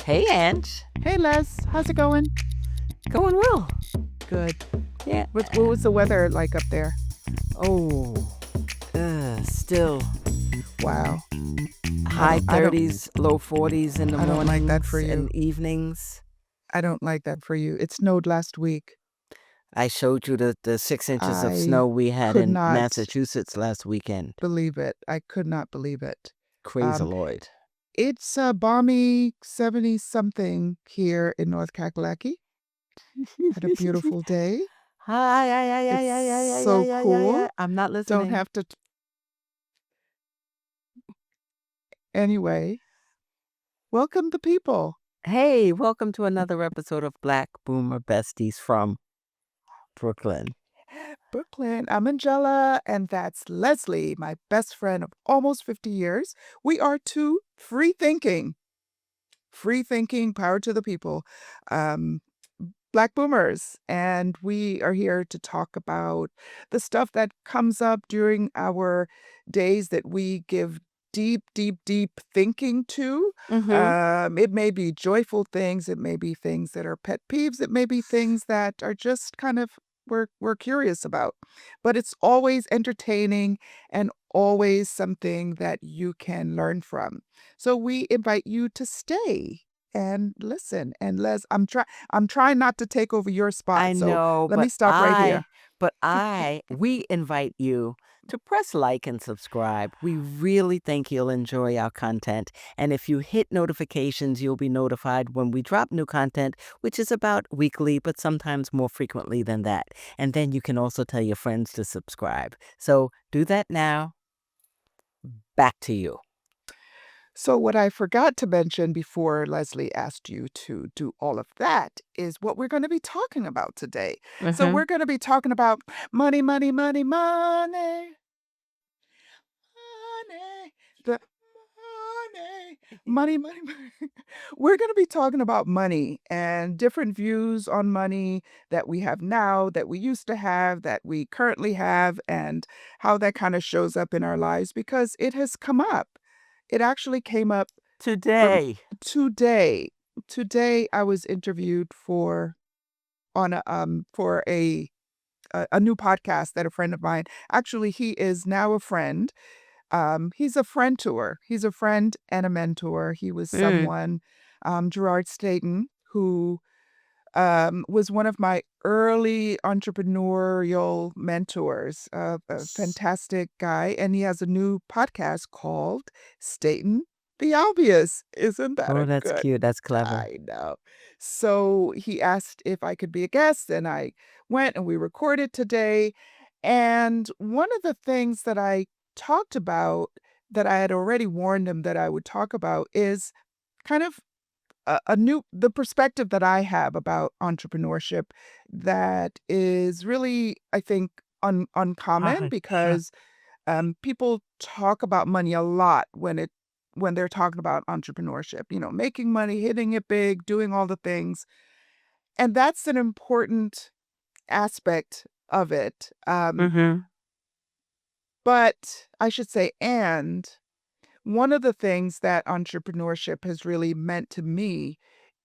Hey, Ange. Hey Les, how's it going? Going well. Good. Yeah. What was the weather like up there? Oh, still Wow. high I don't 30s, low 40s in the I don't like that for mornings you. and evenings. I don't like that for you. It snowed last week. I showed you the 6 inches of I snow we had could in not Massachusetts last weekend. believe it. I could not believe it. Crazy Um, Lloyd. it's a balmy 70 something here in North Kakalaki. Had a beautiful day. Hi, yeah, yeah, yeah, It's yeah, yeah, yeah, yeah, so yeah, yeah, yeah. cool. I'm not Don't listening. have to anyway. Welcome the people. Hey, welcome to another episode of Black Boomer Besties from Brooklyn. Brooklyn. I'm Angella, and that's Leslie, my best friend of almost 50 years. We are two free thinking, power to the people, um, Black boomers. And we are here to talk about the stuff that comes up during our days that we give deep, deep, deep thinking to. Mm-hmm. It may be joyful things, it may be things that are pet peeves, it may be things that are just kind of we're curious about. But it's always entertaining and always something that you can learn from. So we invite you to stay and listen. And Les, I'm trying not to take over your spot. I So know, let me stop right here. we invite you to press like and subscribe. We really think you'll enjoy our content. And if you hit notifications, you'll be notified when we drop new content, which is about weekly, but sometimes more frequently than that. And then you can also tell your friends to subscribe. So do that now. Back to you. So what I forgot to mention before Leslie asked you to do all of that is what we're going to be talking about today. So Mm-hmm. we're going to be talking about money, money, money, money, money, the money, money, money, money. We're going to be talking about money and different views on money that we have now, that we used to have, that we currently have, and how that kind of shows up in our lives because it has come up. It actually came up from Today. today. Today I was interviewed for a new podcast that a friend of mine, actually he is now a friend. He's a friend to her. He's a friend and a mentor. He was Mm. someone, Gerard Staten, who was one of my early entrepreneurial mentors, a fantastic guy. And he has a new podcast called Staten the Obvious. Isn't that Oh, a that's good? cute. That's clever. I know. So he asked if I could be a guest, and I went and we recorded today. And one of the things that I talked about that I had already warned him that I would talk about is kind of the perspective that I have about entrepreneurship that is really, I think, uncommon Sure. because people talk about money a lot when they're talking about entrepreneurship, making money, hitting it big, doing all the things. And that's an important aspect of it. Mm-hmm. But I should say, and one of the things that entrepreneurship has really meant to me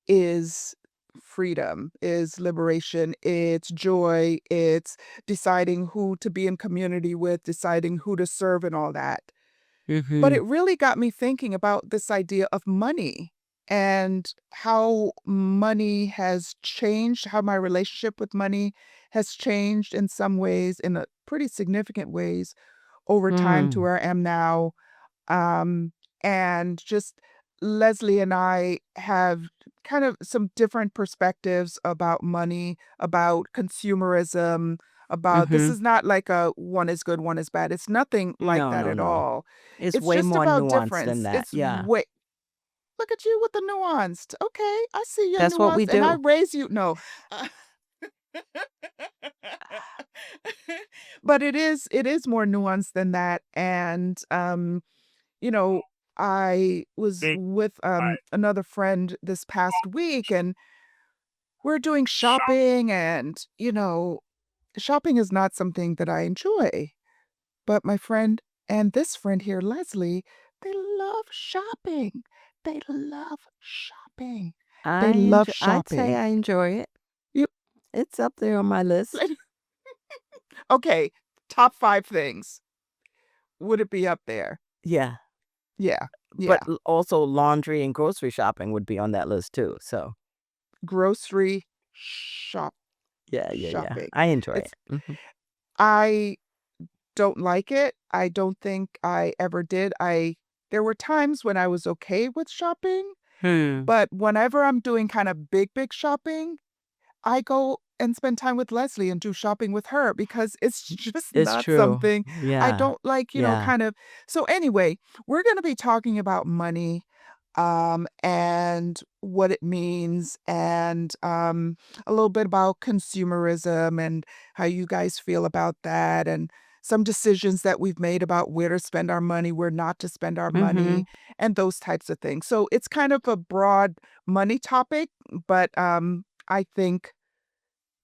is freedom, is liberation, it's joy, it's deciding who to be in community with, deciding who to serve and all that. But Mm-hmm. it really got me thinking about this idea of money and how money has changed, how my relationship with money has changed in some ways, in a pretty significant ways over time to Mm. where I am now. Um, and just Leslie and I have kind of some different perspectives about money, about consumerism, about this Mm-hmm. is not like a one is good, one is bad. It's nothing like No, that no, at no. all. It's It's way just more about nuanced than difference. that. It's Yeah. way look at you with the nuanced. Okay, I see your That's what we nuance, and I do. raise you. No. But it is more nuanced than that. And you know, I was with another friend this past week and we're doing shopping and shopping is not something that I enjoy. But my friend and this friend here, Leslie, they love shopping. they love shopping. They I love enjoy I'd say shopping. I enjoy it. You It's up there on my list. okay, top 5 things. Would it be up there? Yeah, Yeah, but yeah. also laundry and grocery shopping would be on that list too, so Grocery shop yeah, yeah, yeah. shopping. I enjoy it. It's Mhm. I don't like it. I don't think I ever did. I There were times when I was okay with shopping, Hmm. but whenever I'm doing kind of big shopping, I go and spend time with Leslie and do shopping with her because it's just It's not true. something I Yeah, don't like, yeah. kind of. So anyway, we're going to be talking about money and what it means and a little bit about consumerism and how you guys feel about that and some decisions that we've made about where to spend our money, where not to spend our money, Mhm. and those types of things. So it's kind of a broad money topic, but I think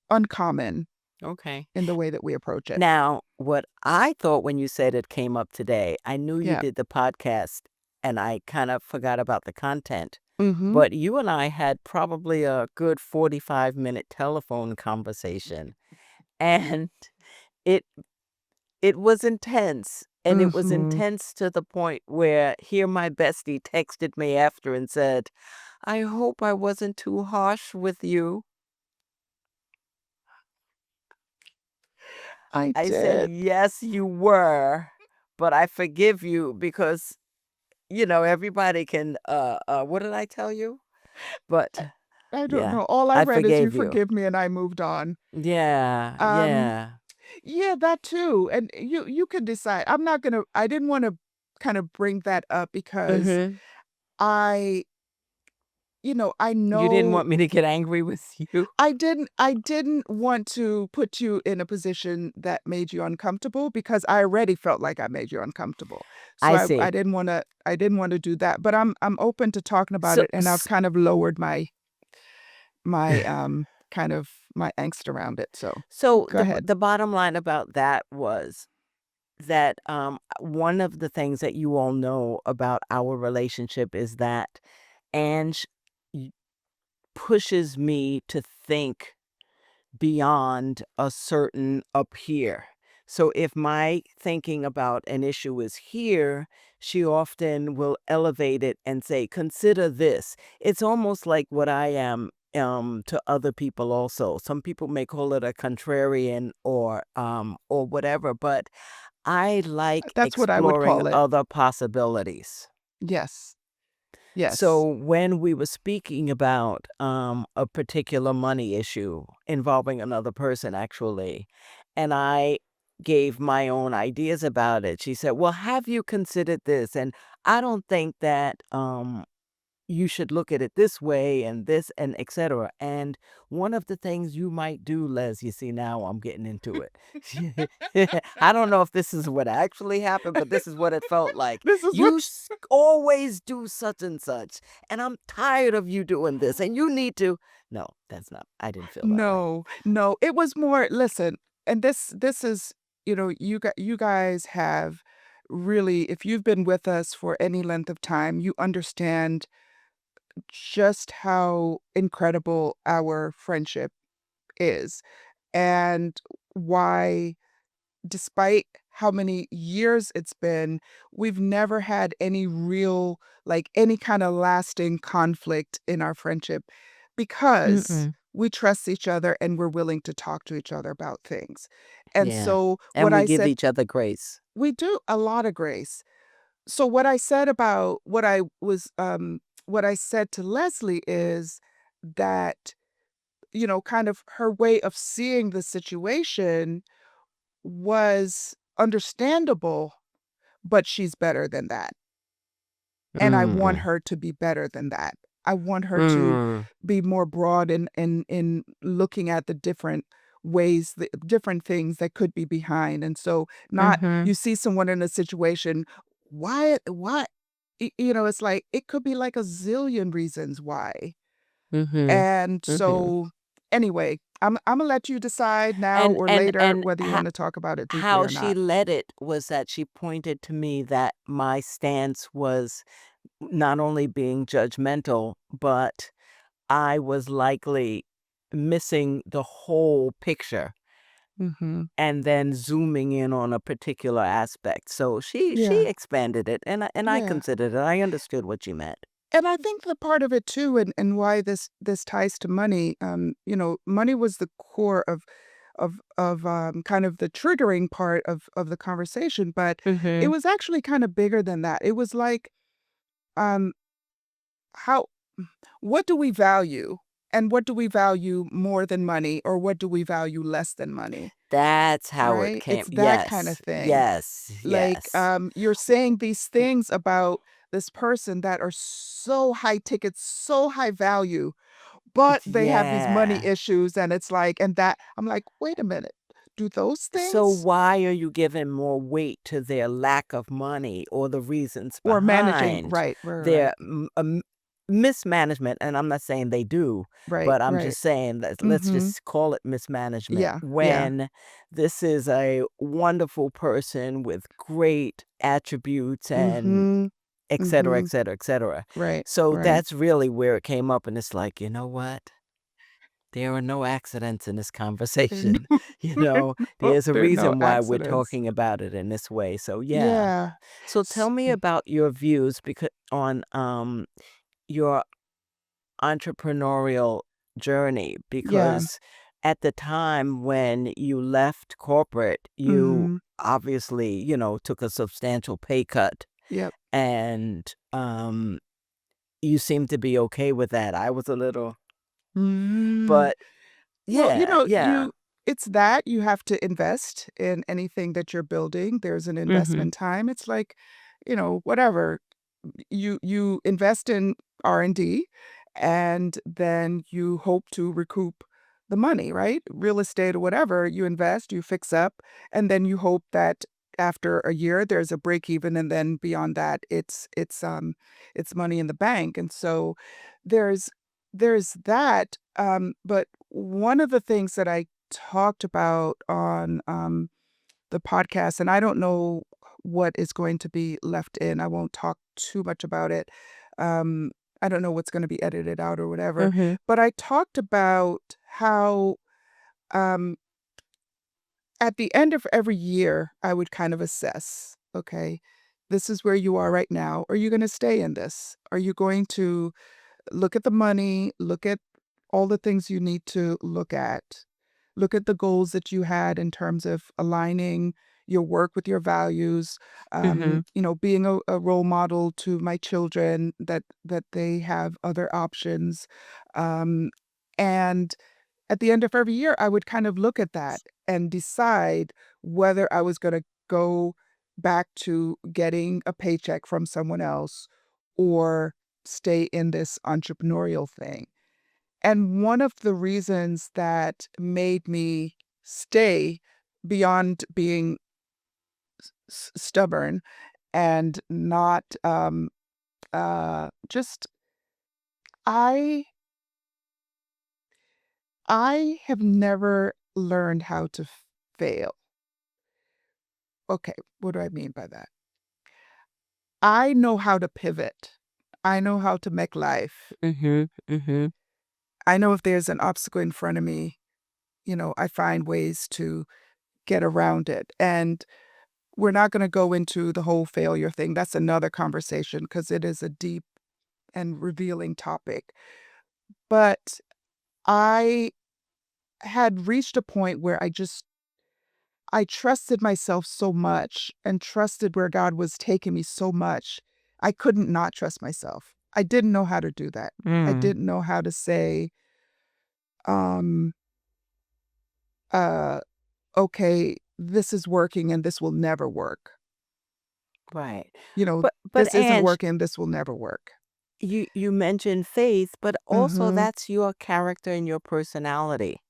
uncommon Okay. in the way that we approach it. Now, what I thought when you said it came up today, I knew you Yeah. did the podcast and I kind of forgot about the content. Mhm. But you and I had probably a good 45-minute telephone conversation, and it it was intense, and it was Mhm. intense to the point where here my bestie texted me after and said, "I hope I wasn't too harsh with you." I I said, did. "Yes, you were, but I forgive you because, everybody can, what did I tell you? But I don't yeah, know. All I I read is "You forgave you." forgive me," and I moved on. Yeah, Um, yeah. yeah, that too, and you can decide. I didn't wanna kind of bring that up because Mhm. I I You didn't know want me to get angry with you? I didn't want to put you in a position that made you uncomfortable because I already felt like I made you uncomfortable. So I I see. didn't wanna do that, but I'm open to talking about So it, and I've s kind of lowered my kind of my angst around it, so so go the ahead. the bottom line about that was that, one of the things that you all know about our relationship is that Ange y pushes me to think beyond a certain up here. So if my thinking about an issue is here, she often will elevate it and say, consider this. It's almost like what I am to other people also. Some people may call it a contrarian or whatever, but I like That's what I would exploring call it. other possibilities. Yes. Yes. So when we were speaking about a particular money issue involving another person, actually, and I gave my own ideas about it, she said, "Well, have you considered this?" And I don't think that you should look at it this way and this and etc. And one of the things you might do, Les, you see now I'm getting into it. I don't know if this is what actually happened, but this is what it felt like. This is You what always do such and such, and I'm tired of you doing this, and you need to. No, that's not. I didn't feel that way. No, no, it was more listen, and this is, you guys have really, if you've been with us for any length of time, you understand just how incredible our friendship is and why despite how many years it's been, we've never had any real, like any kind of lasting conflict in our friendship because Mm-mm. we trust each other and we're willing to talk to each other about things. And Yeah, so, and we give each other grace. we do a lot of grace. So, what I said about what I said to Leslie is that, kind of her way of seeing the situation was understandable, but she's better than that, and I want Mm-mm. her to be better than that. I want her to Mm. be more broad in looking at the different ways, the different things that could be behind, and so not Mm-hmm. you see someone in a situation, why it's like, it could be like a zillion reasons why, Mm-hmm. and Mm-hmm. so, anyway, Imma let you decide now And or and later and whether you ho wanna talk about it deeply how or she not. led it was that she pointed to me that my stance was not only being judgmental, but I was likely missing the whole picture Mhm. and then zooming in on a particular aspect. So she Yeah. expanded it, and I Yeah. considered it. I understood what she meant. And I think the part of it too, and why this ties to money, money was the core of kind of the triggering part of the conversation, but it Mhm. was actually kind of bigger than that. It was like, um, how what do we value? And what do we value more than money, or what do we value less than money? That's how it Right? came. It's that kind of Yes. thing. Yes. Like, Yes. you're saying these things about this person that are so high ticket, so high value, but they have these money Yeah. issues, and it's like, and that I'm like, wait a minute, do those So things why are you giving more weight to their lack of money or the reasons or managing, behind right, right, their right, mismanagement? And I'm not saying they do, right, but I'm right. just saying that let's Mhm. just call it mismanagement Yeah, yeah. when this is a wonderful person with great attributes and Mhm. et cetera, et Mhm. cetera, et cetera. Right, So right. that's really where it came up. And it's like, you know what? There are no accidents in this conversation. You know, Oh, there's a there are no reason why we're accidents. talking about it in this way. So yeah. Yeah. So tell S me about your views because on your entrepreneurial journey Yeah. because at the time when you left corporate, you Mhm. obviously, took a substantial pay cut Yep. and you seem to be okay with that. I was a little Mm. but Well, yeah, yeah. it's that you have to invest in anything that you're building. There's an Mhm. investment time. It's like, whatever. You invest in R&D, and then you hope to recoup the money, right? Real estate or whatever, you invest, you fix up, and then you hope that after a year there's a break even, and then beyond that it's money in the bank. And so there's that, but one of the things that I talked about on the podcast, and I don't know what is going to be left in. I won't talk too much about it. Um, I don't know what's going to be edited out or whatever. Mhm. But I talked about how um, at the end of every year, I would kind of assess, okay, this is where you are right now. Are you going to stay in this? Are you going to look at the money, look at all the things you need to look at. Look at the goals that you had in terms of aligning your work with your values, Mhm. being a role model to my children that they have other options. Um, and at the end of every year, I would kind of look at that and decide whether I was going to go back to getting a paycheck from someone else or stay in this entrepreneurial thing. And one of the reasons that made me stay beyond being stubborn and not just I I have never learned how to fail. Okay, what do I mean by that? I know how to pivot. I know how to make life. Mhm. Mhm. I know if there's an obstacle in front of me, I find ways to get around it. And we're not gonna go into the whole failure thing. That's another conversation because it is a deep and revealing topic. But I had reached a point where I trusted myself so much and trusted where God was taking me so much. I couldn't not trust myself. I didn't know how to do that. I Mm. didn't know how to say, um, uh, "Okay, this is working and this will never work." Right. You know, But "This isn't Ange, working, this will never work." you mentioned faith, but also Mhm. that's your character and your personality.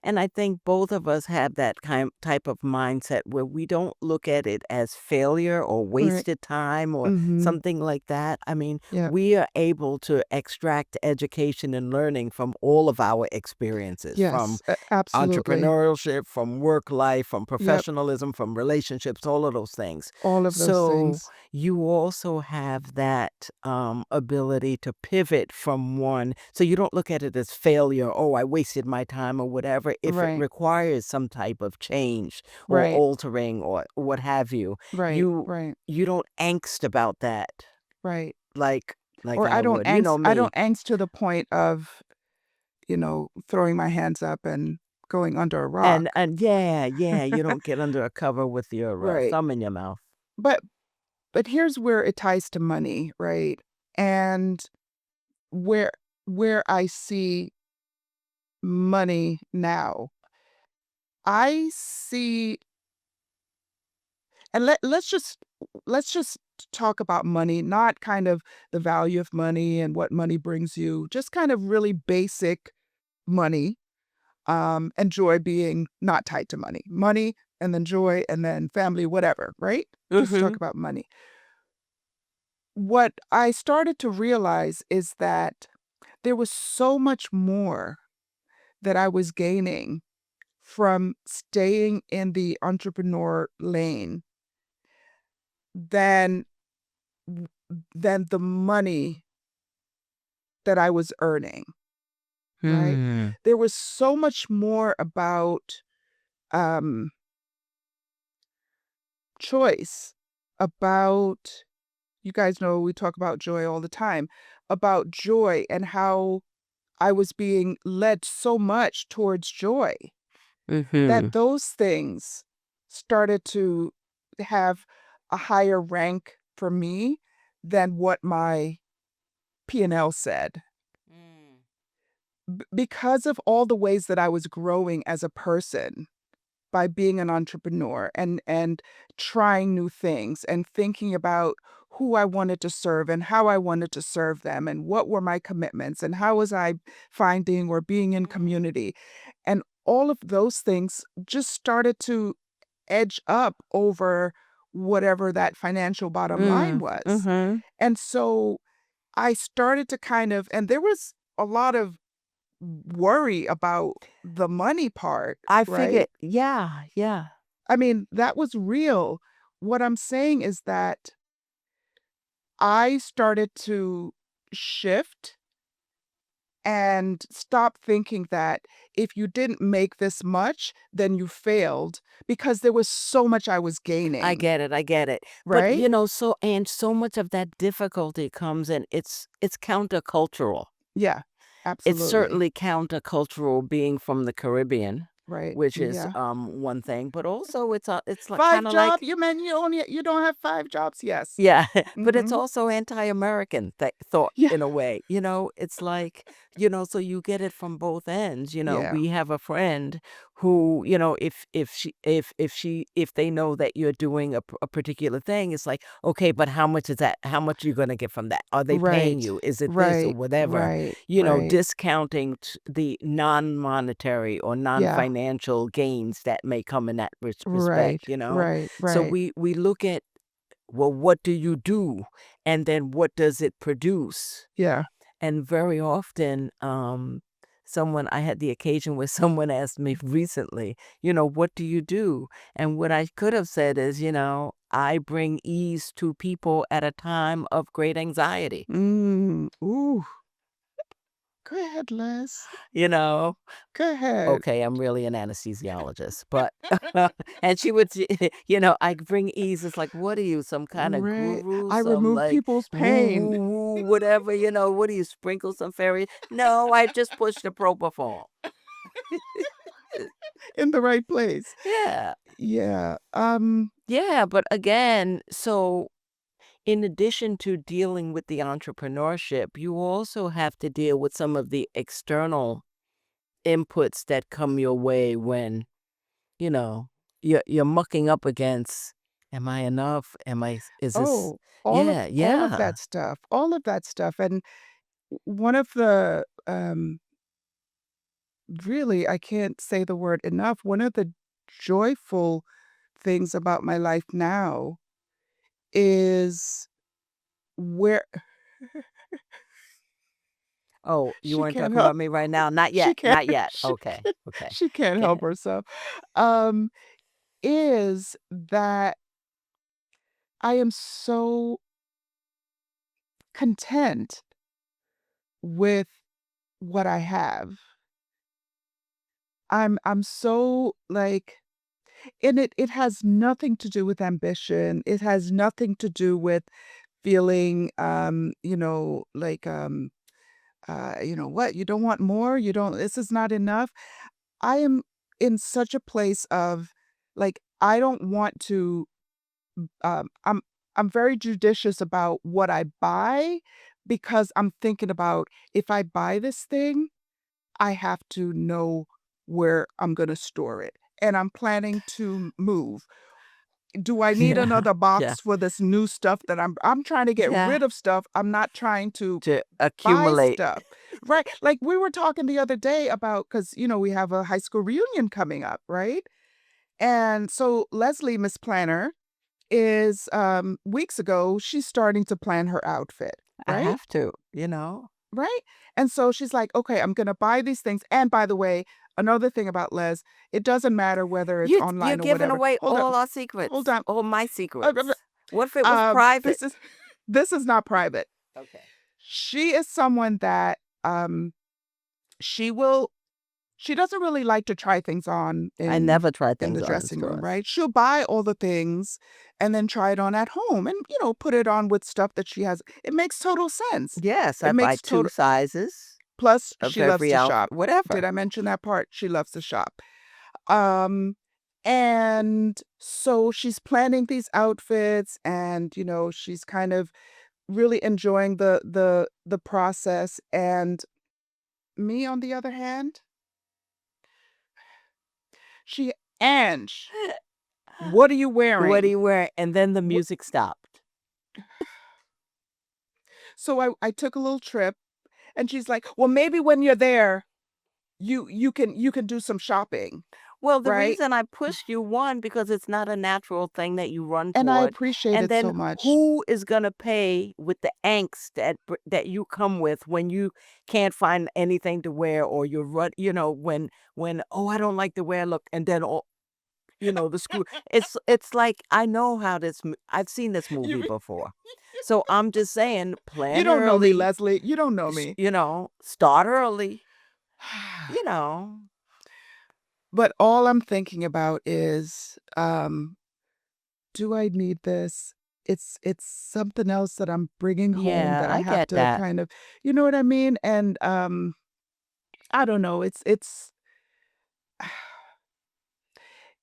And I think both of us have that type of mindset where we don't look at it as failure or Right. wasted time or Mhm. something like that. I mean, Yep. we are able to extract education and learning from all of our experiences, from Yes, absolutely. entrepreneurship, from work life, from Yep, professionalism, from relationships, all of those things. all of those So things. you also have that ability to pivot from one. So you don't look at it as failure. Oh, I wasted my time or whatever. If it Right, requires some type of change or right, altering or what have you, right, you right, you don't angst about that right. like like Or I would. You know I don't me. angst to the point of, throwing my hands up and going under a And rock. and yeah, yeah, you don't get under a cover with your Right. thumb in your mouth. But here's where it ties to money, right? And where I see money now. I see and let's just talk about money, not kind of the value of money and what money brings you, just kind of really basic money, and joy being not tied to money. Money and then joy and then family, whatever, right? Just talk Mhm. about money. What I started to realize is that there was so much more that I was gaining from staying in the entrepreneur lane than the money that I was earning, right? Hmm. There was so much more about, um, choice, about you guys know we talk about joy all the time, about joy and how I was being led so much towards joy that Mhm. those things started to have a higher rank for me than what my P&L said. Mm. Because of all the ways that I was growing as a person by being an entrepreneur and trying new things and thinking about who I wanted to serve and how I wanted to serve them and what were my commitments and how was I finding or being in Mm. community. And all of those things just started to edge up over whatever that financial bottom line Mm. was. Mhm. And so I started to kind of, and there was a lot of worry about the money part, I figured, right? yeah, yeah. I mean, that was real. What I'm saying is that I started to shift and stop thinking that if you didn't make this much, then you failed because there was so much I was I gaining, get it, I get it. But, right? so much of that difficulty comes in it's countercultural. Yeah, It's absolutely. certainly countercultural being from the Caribbean, Right. which is, Yeah. one thing, but also it's like 5 kinda job? like. You mean you don't have 5 jobs? Yes. Yeah, but it's Mhm. also anti-American thought Yeah. in a way, it's like, so you get it from both ends. Yeah. We have a friend who, if they know that you're doing a particular thing, it's like, okay, but how much is that? How much are you gonna get from that? Are they paying Right. you? Is it this or Right. whatever? Right. Right. Discounting the non-monetary or Yeah. non-financial gains that may come in that Right. respect. Right. So Right. we look at, well, what do you do? And then what does it produce? Yeah. And very often, I had the occasion where someone asked me recently, what do you do? And what I could have said is, I bring ease to people at a time of great anxiety. Ooh. Go ahead, Les. You know, Go ahead. okay, I'm really an anesthesiologist, but and she would, I bring ease. It's like, what are you, some kind of Right. guru, I some remove like people's woo pain woo woo, whatever, what do you sprinkle some fairy? No, I just push the propofol. in the right place. Yeah. Yeah. Yeah, but again, so in addition to dealing with the entrepreneurship, you also have to deal with some of the external inputs that come your way when you know, you're mucking up against, "Am I enough? Is this?" Oh, Yeah, all of yeah. that stuff. All of that stuff. And one of the really, I can't say the word enough. One of the joyful things about my life now is where Oh, you she weren't can't talking help about me right now? Not she yet, can't not yet. she Okay, can't okay. she can't Go help ahead. herself, um, is that I am so content with what I have. I'm so, like, and it has nothing to do with ambition, it has nothing to do with feeling, like, "What, you don't want more? You don't this is not enough?" I am in such a place of, like, I don't want to, um, I'm I'm very judicious about what I buy because I'm thinking about, if I buy this thing, I have to know where I'm gonna store it, and I'm planning to move. Do I need Yeah, another yeah, box for this new stuff that I'm trying to get yeah. rid of stuff, I'm not trying to To buy accumulate. stuff, right? Like, we were talking the other day about, because we have a high school reunion coming up, right? And so Leslie, Miss Planner, is, weeks ago, she's starting to plan her outfit, I right? have to. Right? And so she's like, "Okay, I'm gonna buy these things." And by the way, another thing about Les, it doesn't matter whether it's You're online or giving whatever. away Hold up, all our hold secrets, on. all my Uh, uh, secrets. What if it was private? this is this is not private. Okay. She is someone that, she will she doesn't really like to try things on I in never try the things on in dressing room, stores. right? She'll buy all the things and then try it on at home and, put it on with stuff that she has. It makes total sense. Yes, I It buy makes 2 total sizes Plus, of she loves every to outfit, shop. Did whatever. I mention that part? She loves to shop. Um, and so she's planning these outfits and, she's kind of really enjoying the process. And me, on the other hand, she Ange, what are you What do wearing? you wear? And then the What music stopped. So I took a little trip and she's like, "Well, maybe when you're there, you can do some shopping." Well, the Right? reason I pushed you, one, because it's not a natural thing that you run And I toward, appreciate and it so then much. who is gonna pay with the angst that you come with when you can't find anything to wear or you're when, "Oh, I don't like the way I look," and then, the screw it's like, I know how I've seen this movie You before. So, I'm just saying, You plan don't know me, early, Leslie. You don't know me. start early, you know? But all I'm thinking about is, do I need this? It's something else that I'm bringing home Yeah, that I I have get to that. kind of, you know what I mean? And I don't know. It's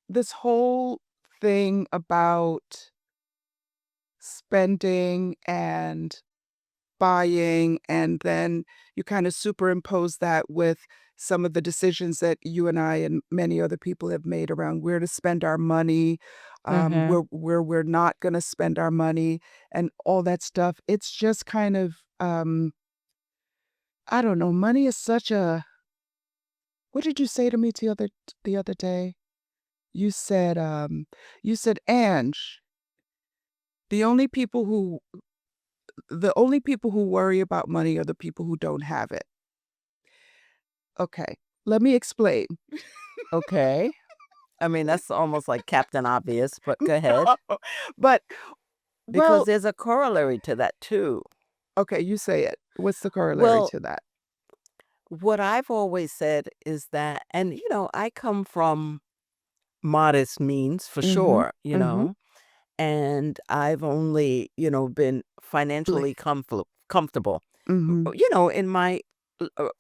this whole thing about spending and buying, and then you kind of superimpose that with some of the decisions that you and I and many other people have made around where to spend our money, Mhm. where we're not going to spend our money, and all that stuff. It's just kind of, I don't know. Money is such a. What did you say to me the other day? You said, Ange, the only people who the only people who worry about money are the people who don't have it. Okay, let me explain. Okay. I mean, that's almost like Captain Obvious, but go ahead. But, Because well, there's a corollary to that too. okay, you say it. What's the corollary Well, to that? what I've always said is that, and I come from modest means for Mhm, sure, mhm. and I've only, been Bli financially comfortable, Mhm. in my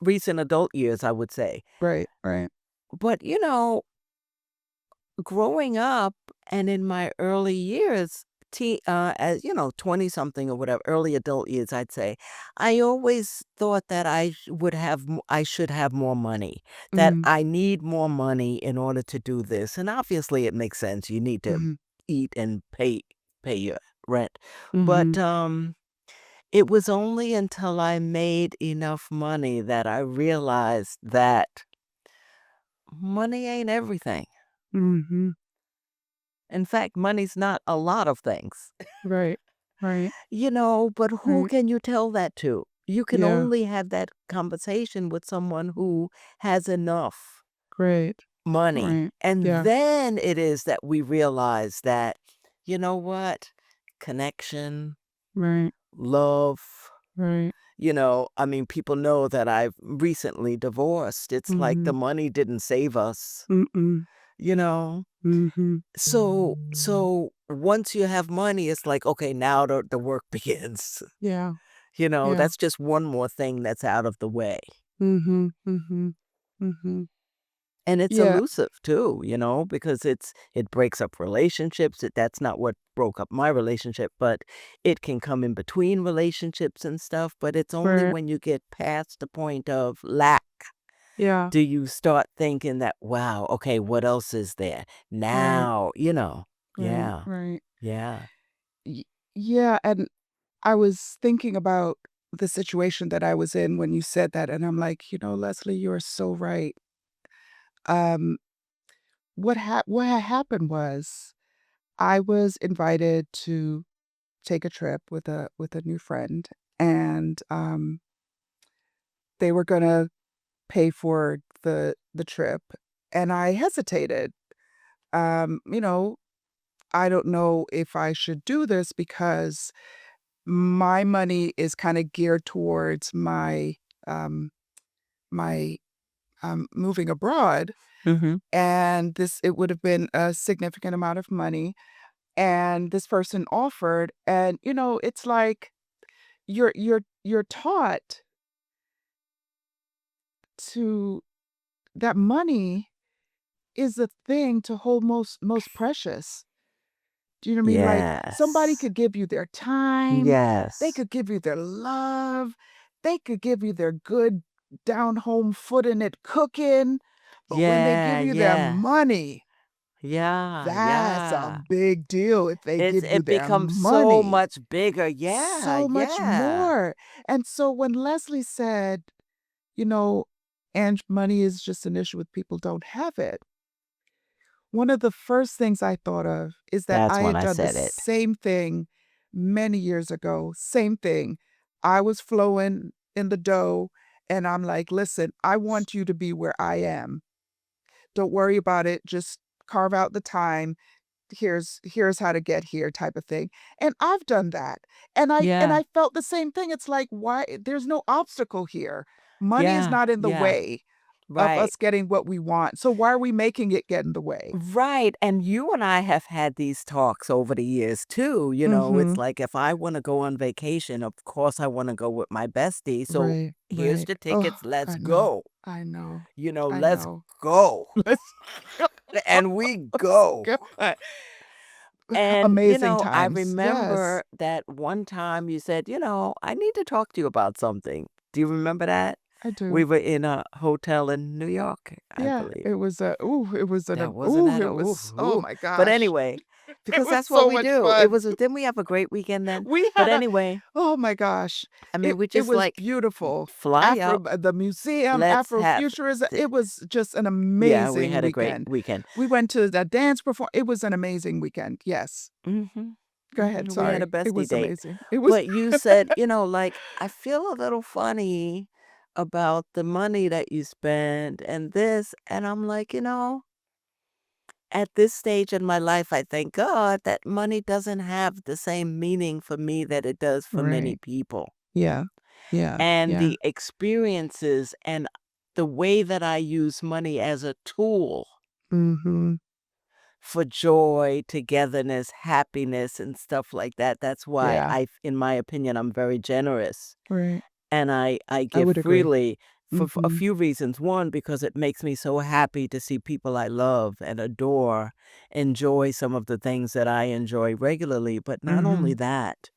recent adult years, I would say. Right, right. But, growing up and in my early years, as 20 something or whatever, early adult years, I'd say, I always thought that I should have more money, that Mhm, I need more money in order to do this. And obviously it makes sense. You need to mhm, eat and pay your rent. But mhm. it was only until I made enough money that I realized that money ain't everything. Mhm. In fact, money's not a lot of things. Right. Right. But who Right. can you tell that to? You can Yeah. only have that conversation with someone who has enough Great. money. Right. And Yeah. then it is that we realize that, you know what? Connection, Right. love, Right. I mean, people know that I've recently divorced. It's like the Mhm. money didn't save us, Mm-mm. you know? Mhm. So once you have money, it's like, okay, now the work begins. Yeah. Yeah. That's just one more thing that's out of the way. Mhm. Mhm. Mhm. And it's Yeah. elusive too, because it breaks up relationships. That's not what broke up my relationship, but it can come in between relationships and stuff. But it's only Right. when you get past the point of lack Yeah. do you start thinking that, wow, okay, what else is there? Right. Now, Right. yeah, Right. yeah. Y Yeah, and I was thinking about the situation that I was in when you said that, and I'm like, Leslie, you're so right. Um, what had happened was I was invited to take a trip with a new friend, and they were gonna pay for the trip, and I hesitated. You know, I don't know if I should do this because my money is kinda geared towards um my, moving abroad, Mhm. and it would have been a significant amount of money, and this person offered, and, it's like you're taught to that money is the thing to hold most precious. Do you know what I mean? Like, somebody Yes. could give you their time, they Yes. could give you their love, they could give you their good down home foot in it cooking, but when they Yeah, give you their yeah. money, Yeah, that's a yeah. big deal if they give you It their becomes so money. much bigger. Yeah, So much yeah. more. And so when Leslie said, you know, and money is just an issue with people don't have it. One of the first things I thought of is that That's I when had I done the said it. same thing many years ago. Same thing. I was flowing in the dough, and I'm like, listen, I want you to be where I am. Don't worry about it. Just carve out the time. Here's how to get here type of thing. And I've done that. And I Yeah, felt the same thing. It's like, why there's no obstacle here. Money is yeah, not in the yeah. way of Right. us getting what we want. So why are we making it get in the way? Right, and you and I have had these talks over the years too, it's Mhm. like if I wanna go on vacation, of course I wanna go with my bestie, so Right, here's right. the Oh, tickets, let's I know. go. I know. I Let's know. go. Let's And we let's go. go. And, Amazing I times. Yes, remember that one time you said, "I need to talk to you about something." Do you remember that? I We do. were in a hotel in New York, I Yeah, believe. it was a ooh, it was That wasn't that a it ooh, was oh ooh. my But gosh. anyway, It because was that's what so we much do. fun. Didn't we have a great weekend then? We But had a anyway, oh my gosh. I mean, we It just was like beautiful. fly out. The museum, Let's have Afrofuturism, the it was just an Yeah, we amazing had a great weekend. weekend. We went to the dance perform it was an amazing weekend. Yes. Mhm. Go ahead, We had a sorry. It bestie was date. amazing. It was But you said, like, I feel a little funny about the money that you spend and this. And I'm like, at this stage in my life, I thank God that money doesn't have the same meaning for me that it does for many right. people. Yeah. Yeah. And Yeah. the experiences and the way that I use money as a tool Mhm. for joy, togetherness, happiness, and stuff like that. That's why Yeah. in my opinion, I'm very generous. Right. And I I give would agree. freely for a Mhm. few reasons. One, because it makes me so happy to see people I love and adore enjoy some of the things that I enjoy regularly. But not only Mhm. that,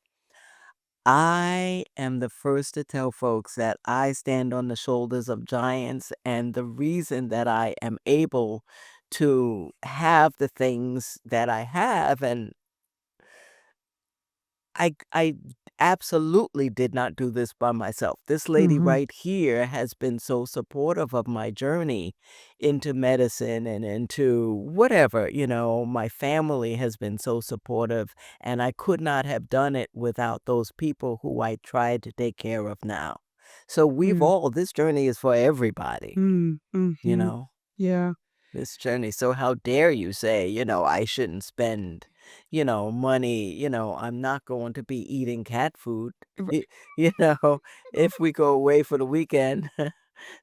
I am the first to tell folks that I stand on the shoulders of giants, and the reason that I am able to have the things that I have, and I absolutely did not do this by myself. This lady Mhm. right here has been so supportive of my journey into medicine and into whatever, my family has been so supportive, and I could not have done it without those people who I tried to take care of now. So Mm. this journey is for everybody, Mm. you Mhm. know? Yeah. This journey. So how dare you say, I shouldn't spend, money, I'm not going to be eating cat food, R y- you know, if we go away for the weekend.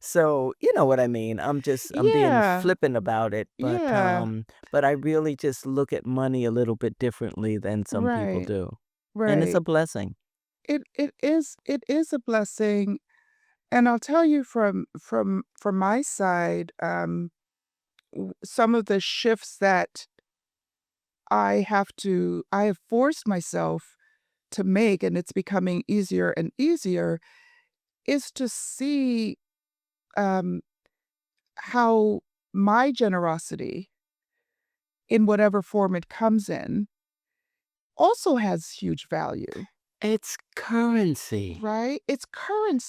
So, you know what I mean? I'm being Yeah. flippant about it, Yeah. but I really just look at money a little bit differently than some people Right. do. And it's a Right. blessing. It is a blessing, and I'll tell you from my side, some of the shifts that I have forced myself to make, and it's becoming easier and easier, is to see, um, how my generosity, in whatever form it comes in, also has huge value, It's currency. right? It's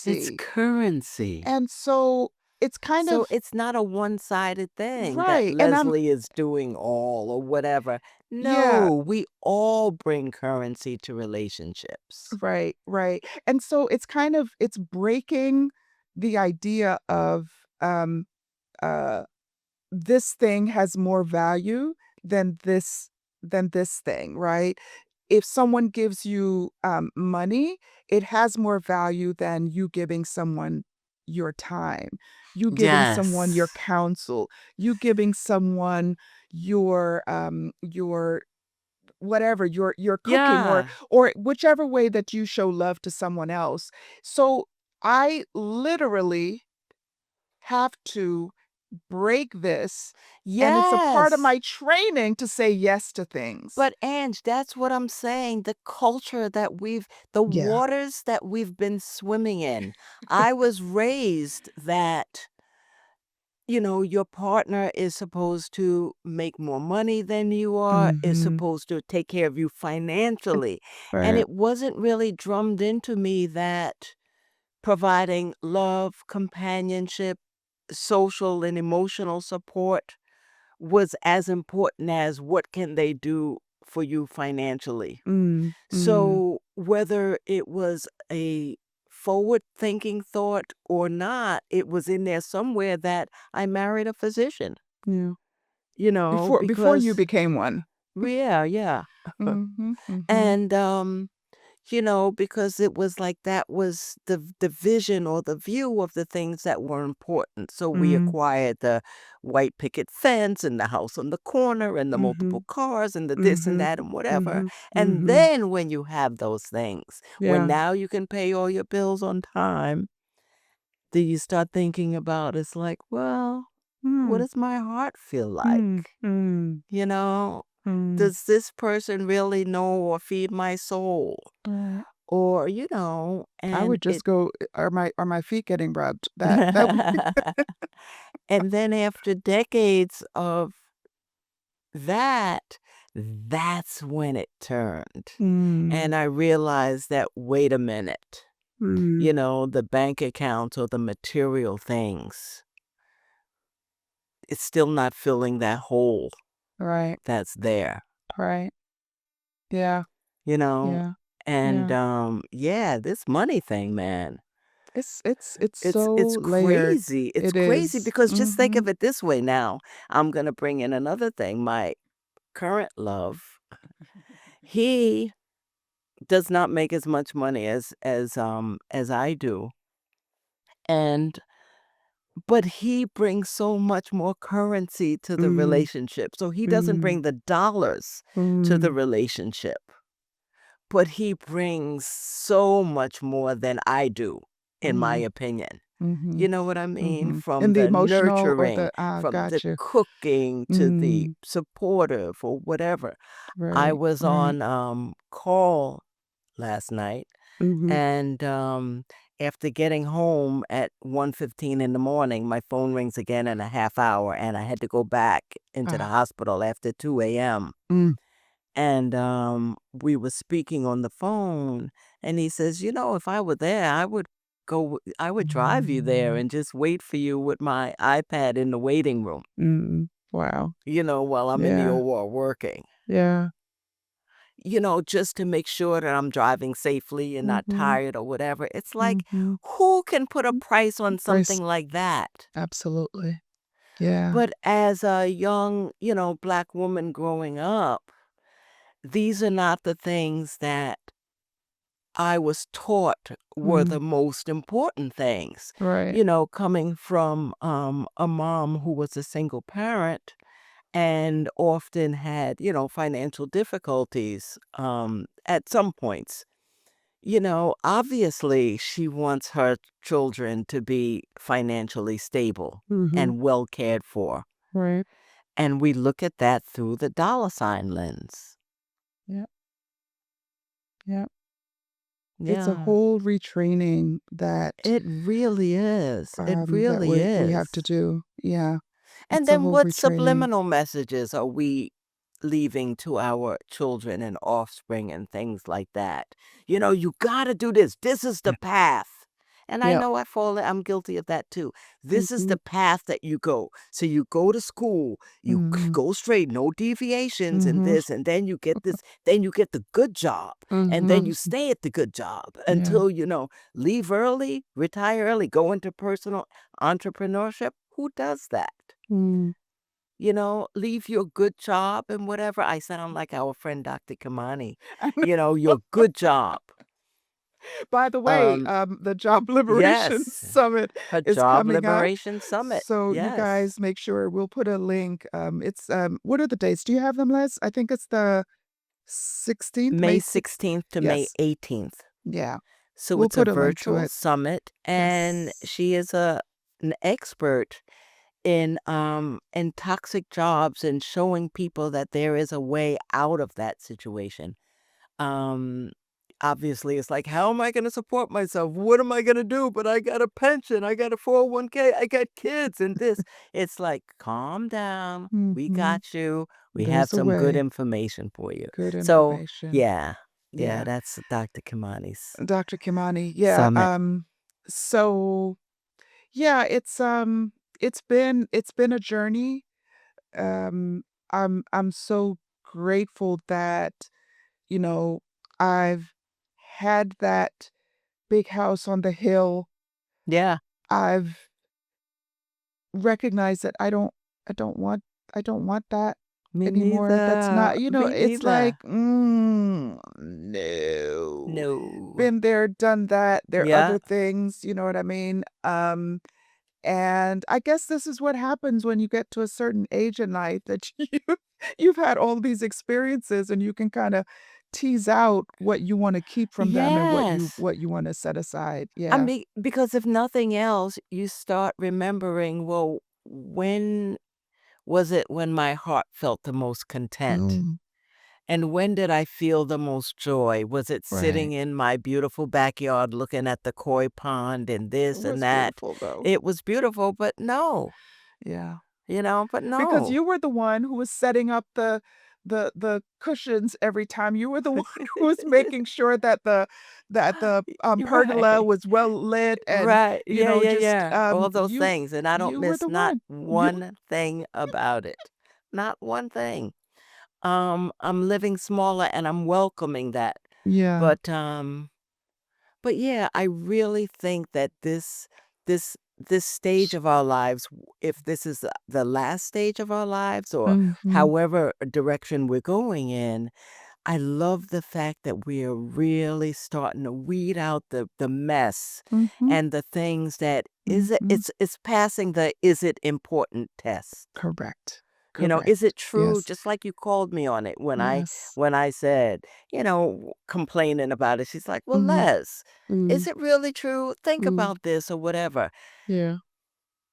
It's currency. currency. And so it's kind So of it's not a one-sided thing that right, and I'm Leslie is doing all or whatever. yeah, No, we all bring currency to relationships. right, right. And so it's breaking the idea of, um, uh this thing has more value than this thing, right? If someone gives you, money, it has more value than you giving someone your time, you giving someone your Yes. counsel, you giving someone your whatever, your cooking Yeah. or whichever way that you show love to someone else. So, I literally have to break this, and it's a part of Yes. my training to say yes to things. But Ange, that's what I'm saying. The culture the Yeah. waters that we've been swimming in. I was raised that your partner is supposed to make more money than you are, is Mhm. supposed to take care of you financially. And Right. it wasn't really drummed into me that providing love, companionship, social and emotional support was as important as what can they do for you financially. Mm, mm, So whether it was a forward-thinking thought or not, it was in there somewhere that I married a physician, yeah. Before you because became one. yeah, yeah. Mhm, mhm, And, because it was like that was the vision or the view of the things that were important. So we mm, acquired the white picket fence and the house on the corner and the multiple mhm, cars and the this and mhm, that and whatever. mhm, And mhm. then when you have those things, when Yeah. now you can pay all your bills on time, do you start thinking about it's like, well, what Mm, does my heart feel mm, like? mm, You know, mm. does this person really know or feed my soul? Right. Or, I and would it just go, "Are my feet getting rubbed?" That would and then after decades of that, that's when it turned. Mm, And I realized that, wait a minute, mm. the bank account or the material things, it's still not filling that hole Right, that's there, right. Yeah, you know? yeah, And yeah. yeah, this money thing, man. It's It's so it's layered. crazy. It's It crazy is. because just think Mhm. of it this way now. I'm gonna bring in another thing. My current love, he does not make as much money as I do. And but he brings so much more currency to the Mm, relationship. So he doesn't mm, bring the dollars to the mm, relationship, but he brings so much more than I do, in my mm, opinion. You mhm, know what I mean? mhm. From And the the emotional or nurturing, the from the got you. cooking to the Mm, supportive or whatever. I right, was right. on call last night, Mhm. and after getting home at 1:15 in the morning, my phone rings again in a half hour, and I had to go back into the Ah, hospital after 2 a.m. mm, And we were speaking on the phone, And he says, if I were there, I would drive you there Mm. and just wait for you with my iPad in the waiting room, Mm. Wow. while I'm in the Yeah. OR working, Yeah. just to make sure that I'm driving safely and not Mhm. tired or whatever. It's like, Mhm. who can put a price on Price. something like that? Absolutely. Yeah. But as a young, Black woman growing up, these are not the things that I was taught were Mm. the most important things. Right. Coming from a mom who was a single parent and often had, financial difficulties at some points. Obviously, she wants her children to be financially stable Mhm. and well cared for. Right. And we look at that through the dollar sign lens. Yeah. Yeah. It's a Yeah, whole retraining that it really is. It that really we have to is. do. Yeah. And It's a then whole what retraining. subliminal messages are we leaving to our children and offspring and things like that? You gotta do this. This is the Yeah. path. And I Yep. know I'm guilty of that too. This is the Mhm. path that you go. So you go to school, you Mhm. go straight, no deviations and Mhm. this, and then you get this, then you get the good job. And then you Mhm. stay at the good job Yeah. until, leave early, retire early, go into personal entrepreneurship. Who does that? Mm. Leave your good job and whatever. I sound like our friend Dr. Kamani. I know. Your good job. By the way, Um, the Job Liberation yes, Summit her is job coming up. liberation summit. So you Yes. guys make sure we'll put a link. It's what are the dates? Do you have them, Les? I think it's the 16th, May May 6th. 16th to May Yes. 18th. Yeah. So We'll it's a put a link to virtual it. summit and Yes. she is an expert in toxic jobs and showing people that there is a way out of that situation. Um, Obviously, it's like, how am I gonna support myself? What am I gonna do? But I got a pension, I got a 401(k), I got kids and this. It's like, calm down. We Mhm. got you. We have There's a some good way. information for you. Good So, information. yeah. Yeah, Yeah. that's Dr. Kimani's Dr. Kimani. Yeah. summit. So yeah, it's been a journey. Um, I'm so grateful that, you know, I've had that big house on the hill. Yeah, I've recognized that I don't want that me anymore. That's neither. not, Me it's like, neither. no. No. Been there, done that. There are Yeah. other things, you know what I mean? And I guess this is what happens when you get to a certain age in life that you've had all these experiences and you can kinda tease out what you wanna keep from them and Yes. what you wanna set aside. I Yeah. mean, because if nothing else, you start remembering, well, when was it when my heart felt the most content? Mm, And when did I feel the most joy? Was it right. sitting in my beautiful backyard looking at the koi pond and It this and was that? beautiful, though. It was beautiful, but no, Yeah. but Because no. you were the one who was setting up the cushions every time. You were the one who was making sure that You're pergola right. was well lit and, Right. Yeah, yeah, just, yeah. All those things. And I don't you were miss the not one. You one thing about it. Not one thing. I'm living smaller and I'm welcoming that. Yeah. But yeah, I really think that this stage of our lives, if this is the last stage of our lives or Mhm. however direction we're going in, I love the fact that we are really starting to weed out the mess Mhm. and the things that Mhm. it's passing the is it important test. Correct. Is Correct. it true? Yes. Just like you called me on it Yes. when I said, complaining about it. She's like, "Well, Mhm. Les, is Mm. it really true? Think Mm. about this or whatever." Yeah.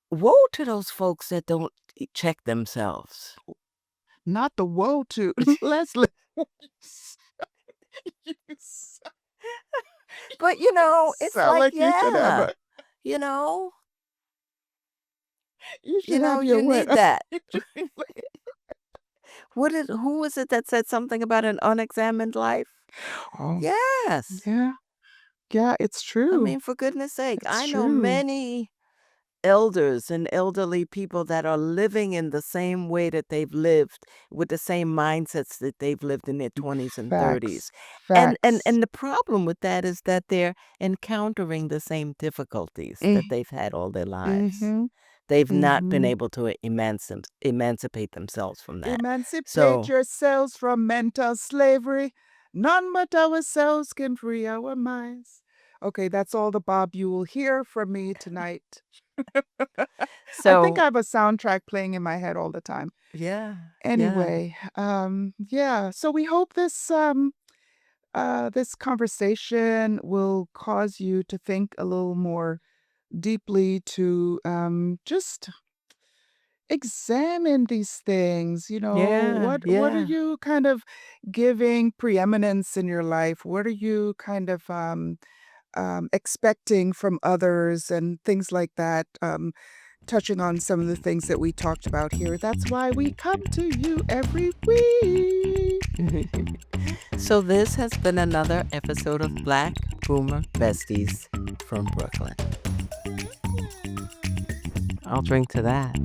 Woe to those folks that don't check themselves. Not the woe to Leslie. You s But it's sound like, like you should have yeah, a you know, you should have your you what? need that. You should be like, Who was it that said something about an unexamined life? oh, Yes. yeah. Yeah, it's I true. mean, for goodness sake, It's I know true. many elders and elderly people that are living in the same way that they've lived, with the same mindsets that they've lived in their 20s and Facts. 30s. Facts. And the problem with that is that they're encountering the same difficulties Mm, that they've had all their lives. mhm. They've not been Mhm. able to emancipate themselves from that. Emancipate So, yourselves from mental slavery. None but ourselves can free our minds. Okay, that's all the Bob you will hear from me tonight. I think so I have a soundtrack playing in my head all the time. yeah, yeah, Anyway, yeah. So we hope this conversation will cause you to think a little more deeply, to just examine these things. yeah, What are yeah. you kind of giving preeminence in your life? What are you kind of expecting from others and things like that? Touching on some of the things that we talked about here. That's why we come to you every week. So this has been another episode of Black Boomer Besties from Brooklyn. I'll drink to that.